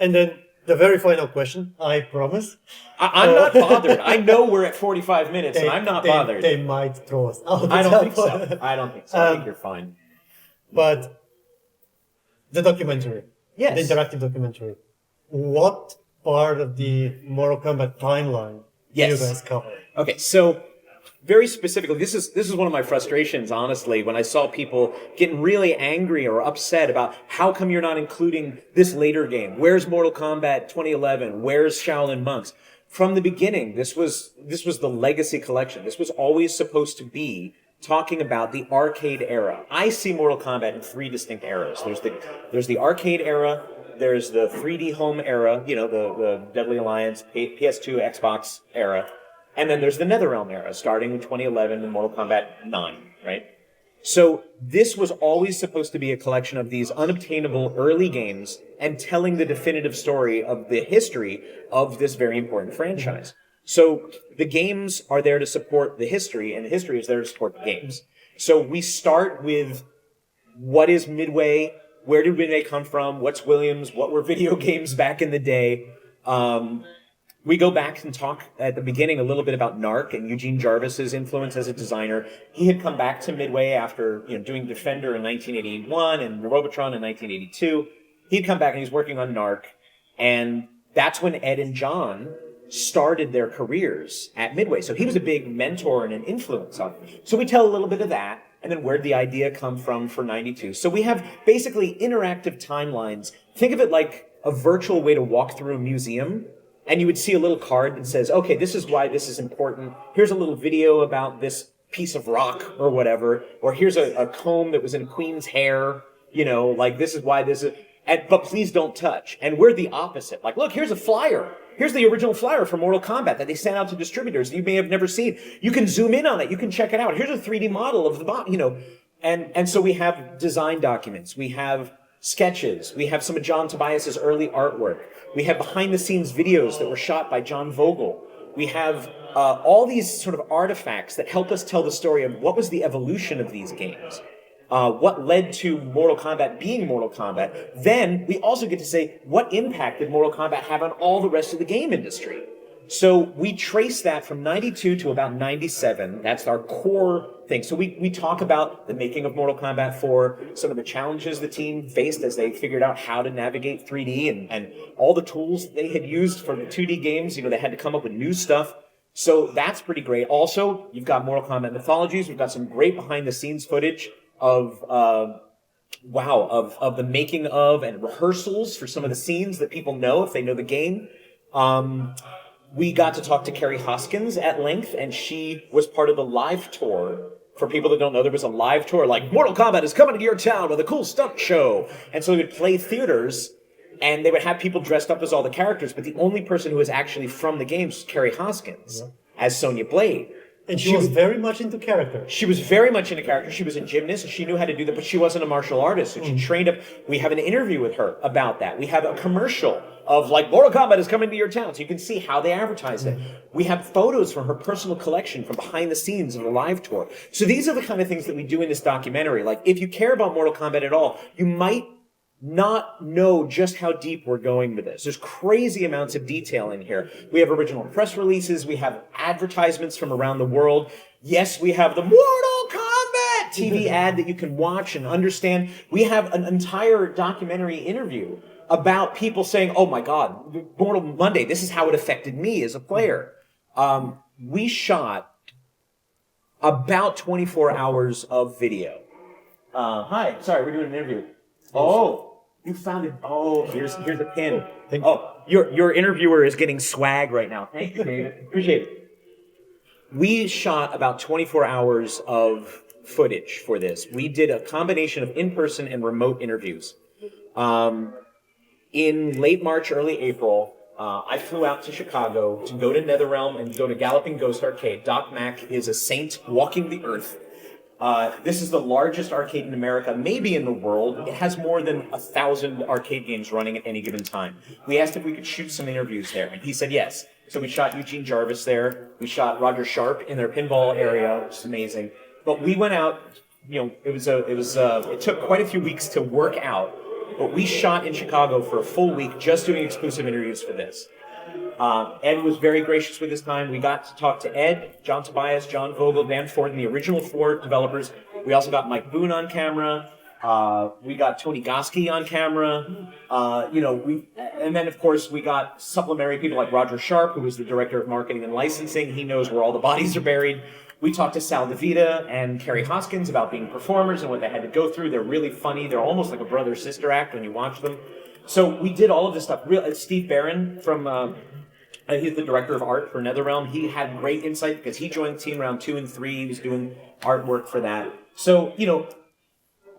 And then the very final question, I promise. I'm not bothered. I know we're at 45 minutes, and I'm not bothered. They might throw us out. I don't think so. I don't think so. I think you're fine. But the documentary, yes, the interactive documentary, what part of the Mortal Kombat timeline do you guys cover? Okay, so very specifically, this is one of my frustrations, honestly, when I saw people getting really angry or upset about how come you're not including this later game? Where's Mortal Kombat 2011? Where's Shaolin Monks? From the beginning, this was the Legacy Collection. This was always supposed to be talking about the arcade era. I see Mortal Kombat in three distinct eras. There's the arcade era, there's the 3D home era, the Deadly Alliance, PS2, Xbox era, and then there's the NetherRealm era, starting with 2011 and Mortal Kombat 9, right? So this was always supposed to be a collection of these unobtainable early games and telling the definitive story of the history of this very important franchise. So the games are there to support the history, and the history is there to support the games. So we start with what is Midway, where did Midway come from, what's Williams, what were video games back in the day. We go back and talk at the beginning a little bit about Narc and Eugene Jarvis's influence as a designer. He had come back to Midway after doing Defender in 1981 and Robotron in 1982. He'd come back and he's working on Narc, and that's when Ed and John started their careers at Midway. So he was a big mentor and an influence on them. So we tell a little bit of that, and then where'd the idea come from for 92. So we have basically interactive timelines. Think of it like a virtual way to walk through a museum, and you would see a little card that says, okay, this is why this is important. Here's a little video about this piece of rock or whatever. Or here's a comb that was in Queen's hair. This is why this is... but please don't touch. And we're the opposite. Like, look, here's a flyer. Here's the original flyer for Mortal Kombat that they sent out to distributors you may have never seen. You can zoom in on it. You can check it out. Here's a 3D model of the And so we have design documents. We have sketches. We have some of John Tobias's early artwork. We have behind-the-scenes videos that were shot by John Vogel. We have all these sort of artifacts that help us tell the story of what was the evolution of these games. What led to Mortal Kombat being Mortal Kombat. Then we also get to say, what impact did Mortal Kombat have on all the rest of the game industry? So we trace that from 92 to about 97. That's our core thing. So we talk about the making of Mortal Kombat 4, some of the challenges the team faced as they figured out how to navigate 3D and all the tools they had used for the 2D games. They had to come up with new stuff. So that's pretty great. Also, you've got Mortal Kombat Mythologies. We've got some great behind-the-scenes footage of the making of and rehearsals for some of the scenes that people know if they know the game. We got to talk to Carrie Hoskins at length, and she was part of the live tour. For people that don't know, there was a live tour, like Mortal Kombat is coming to your town with a cool stunt show. And so they would play theaters, and they would have people dressed up as all the characters, but the only person who was actually from the games was Carrie Hoskins as Sonya Blade. And she was very much into character. She was very much into character. She was a gymnast, and she knew how to do that, but she wasn't a martial artist, so she trained up. We have an interview with her about that. We have a commercial of, Mortal Kombat is coming to your town, so you can see how they advertised it. We have photos from her personal collection from behind the scenes of the live tour. So these are the kind of things that we do in this documentary. If you care about Mortal Kombat at all, you might not know just how deep we're going with this. There's crazy amounts of detail in here. We have original press releases. We have advertisements from around the world. Yes, we have the Mortal Kombat TV ad that you can watch and understand. We have an entire documentary interview about people saying, oh my God, Mortal Monday, this is how it affected me as a player. We shot about 24 hours of video. Hi, sorry, we're doing an interview. Oh. You found it. Oh, here's a pin. Your interviewer is getting swag right now. Thank you, David. Appreciate it. We shot about 24 hours of footage for this. We did a combination of in-person and remote interviews. In late March, early April, I flew out to Chicago to go to NetherRealm and go to Galloping Ghost Arcade. Doc Mack is a saint walking the earth. This is the largest arcade in America, maybe in the world. It has more than 1,000 arcade games running at any given time. We asked if we could shoot some interviews there, and he said yes. So we shot Eugene Jarvis there. We shot Roger Sharp in their pinball area, which is amazing. But we went out. It took quite a few weeks to work out but we shot in Chicago for a full week just doing exclusive interviews for this. Ed was very gracious with his time. We got to talk to Ed, John Tobias, John Vogel, Dan Ford, and the original 4 developers. We also got Mike Boone on camera. We got Tony Goski on camera. And then of course we got supplementary people like Roger Sharp, who was the director of marketing and licensing. He knows where all the bodies are buried. We talked to Sal DeVita and Carrie Hoskins about being performers and what they had to go through. They're really funny. They're almost like a brother-sister act when you watch them. So we did all of this stuff. Steve Barron from... he's the director of art for NetherRealm. He had great insight because he joined the team around 2 and 3. He was doing artwork for that. So,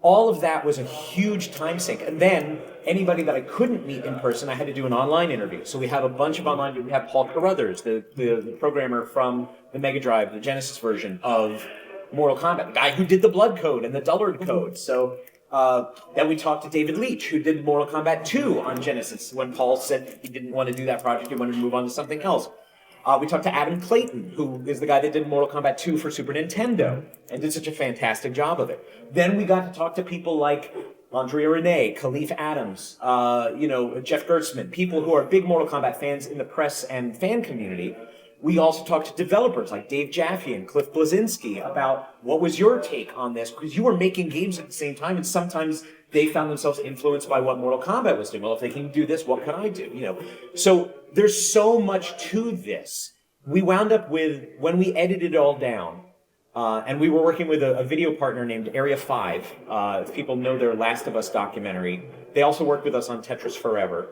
all of that was a huge time sink. And then anybody that I couldn't meet in person, I had to do an online interview. So we have a bunch of online. We have Paul Carruthers, the programmer from the Mega Drive, the Genesis version of Mortal Kombat, the guy who did the Blood Code and the Dullard Code. So then we talked to David Leitch, who did Mortal Kombat 2 on Genesis when Paul said he didn't want to do that project, he wanted to move on to something else. We talked to Adam Clayton, who is the guy that did Mortal Kombat 2 for Super Nintendo and did such a fantastic job of it. Then we got to talk to people like Andrea Renee, Khalif Adams, Jeff Gertzman, people who are big Mortal Kombat fans in the press and fan community. We also talked to developers like Dave Jaffe and Cliff Blazinski about what was your take on this, because you were making games at the same time, and sometimes they found themselves influenced by what Mortal Kombat was doing. Well, if they can do this, what can I do? So there's so much to this. We wound up with, when we edited it all down, and we were working with a video partner named Area 5. If people know their Last of Us documentary, they also worked with us on Tetris Forever.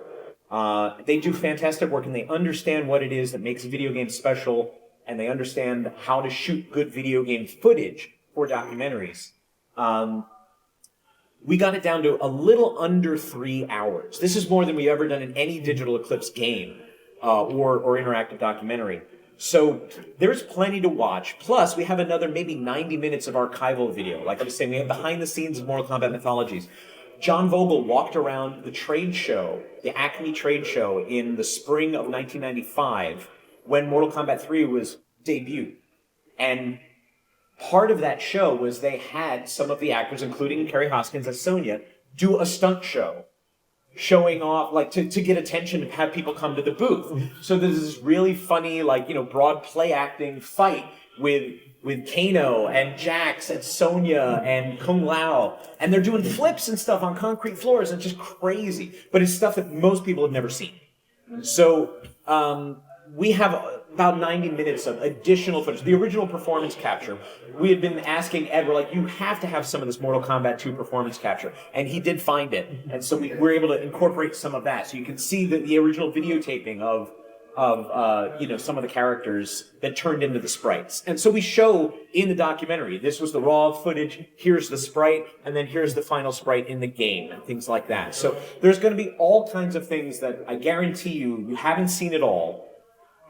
They do fantastic work, and they understand what it is that makes video games special, and they understand how to shoot good video game footage for documentaries. We got it down to a little under 3 hours. This is more than we've ever done in any digital Eclipse game or interactive documentary. So there's plenty to watch. Plus, we have another maybe 90 minutes of archival video. Like I was saying, we have behind the scenes of Mortal Kombat Mythologies. John Vogel walked around the trade show, the Acme trade show, in the spring of 1995 when Mortal Kombat 3 was debuted. And part of that show was they had some of the actors, including Carrie Hoskins as Sonya, do a stunt show, showing off, like, to get attention, to have people come to the booth. So there's this really funny, broad play acting fight with Kano and Jax and Sonya and Kung Lao. And they're doing flips and stuff on concrete floors. It's just crazy. But it's stuff that most people have never seen. So we have about 90 minutes of additional footage. The original performance capture, we had been asking Ed, we're like, you have to have some of this Mortal Kombat 2 performance capture. And he did find it. And so we were able to incorporate some of that. So you can see the original videotaping of some of the characters that turned into the sprites. And so we show in the documentary, this was the raw footage, here's the sprite, and then here's the final sprite in the game, and things like that. So there's going to be all kinds of things that I guarantee you haven't seen it all.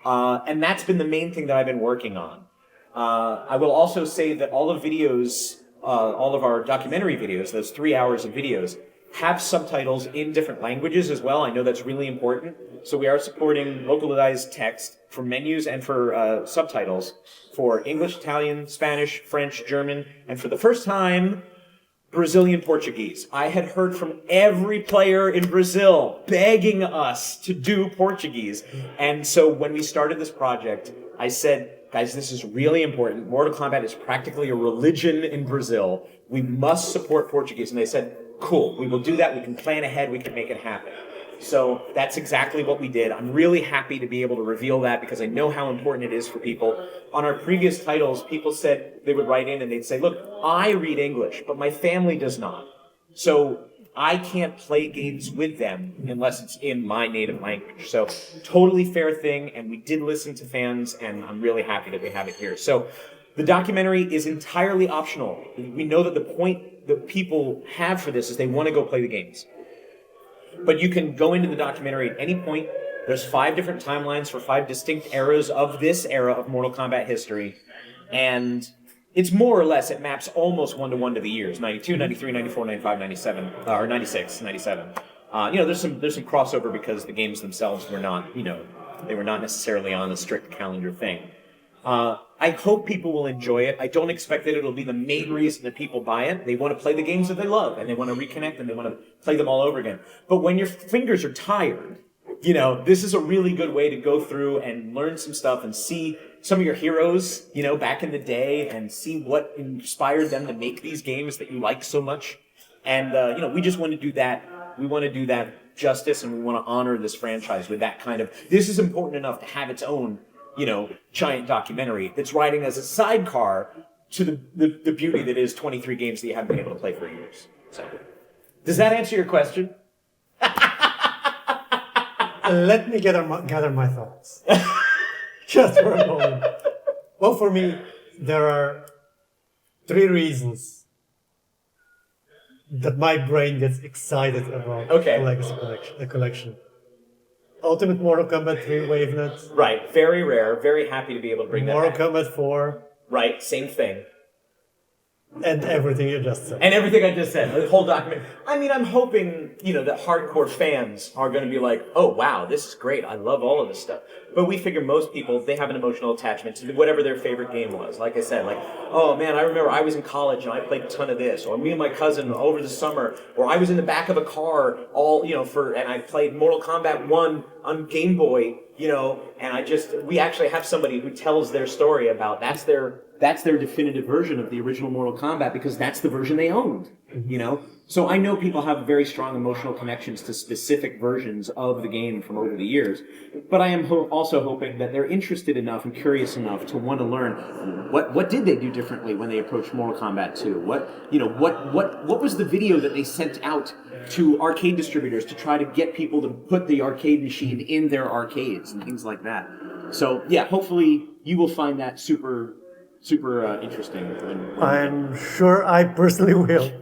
And that's been the main thing that I've been working on. I will also say that all of our documentary videos, those 3 hours of videos, have subtitles in different languages as well. I know that's really important. So we are supporting localized text for menus and for subtitles for English, Italian, Spanish, French, German, and for the first time, Brazilian Portuguese. I had heard from every player in Brazil begging us to do Portuguese. And so when we started this project, I said, guys, this is really important. Mortal Kombat is practically a religion in Brazil. We must support Portuguese. And they said, cool, we will do that. We can plan ahead. We can make it happen. So that's exactly what we did. I'm really happy to be able to reveal that because I know how important it is for people. On our previous titles, people said they would write in and they'd say, look, I read English, but my family does not. So I can't play games with them unless it's in my native language. So totally fair thing. And we did listen to fans, and I'm really happy that we have it here. So the documentary is entirely optional. We know that the point that people have for this is they want to go play the games. But you can go into the documentary at any point. There's 5 different timelines for 5 distinct eras of this era of Mortal Kombat history. And it's more or less, it maps almost one-to-one to the years, 92, 93, 94, 95, 97, or 96, 97. There's some crossover because the games themselves were not, they were not necessarily on a strict calendar thing. I hope people will enjoy it. I don't expect that it'll be the main reason that people buy it. They want to play the games that they love, and they want to reconnect, and they want to play them all over again. But when your fingers are tired, this is a really good way to go through and learn some stuff and see some of your heroes, back in the day, and see what inspired them to make these games that you like so much. And, we just want to do that. We want to do that justice, and we want to honor this franchise with that kind of, this is important enough to have its own, giant documentary that's riding as a sidecar to the beauty that is 23 games that you haven't been able to play for years. So, does that answer your question? Let me gather my thoughts. Just for a moment. Well, for me, there are 3 reasons that my brain gets excited about the collection. Ultimate Mortal Kombat 3 WaveNet. Right, very rare. Very happy to be able to bring Mortal that back. Kombat 4. Right, same thing. And everything you just said. And everything I just said, the whole document. I mean, I'm hoping, that hardcore fans are going to be like, oh, wow, this is great. I love all of this stuff. But we figure most people, they have an emotional attachment to whatever their favorite game was. Like I said, oh, man, I remember I was in college and I played a ton of this. Or me and my cousin over the summer. Or I was in the back of a car and I played Mortal Kombat 1 on Game Boy, and we actually have somebody who tells their story about that's their definitive version of the original Mortal Kombat because that's the version they owned, So I know people have very strong emotional connections to specific versions of the game from over the years, but I am also hoping that they're interested enough and curious enough to want to learn what did they do differently when they approached Mortal Kombat 2? What was the video that they sent out to arcade distributors to try to get people to put the arcade machine in their arcades and things like that. So yeah, hopefully you will find that super interesting. I'm sure I personally will.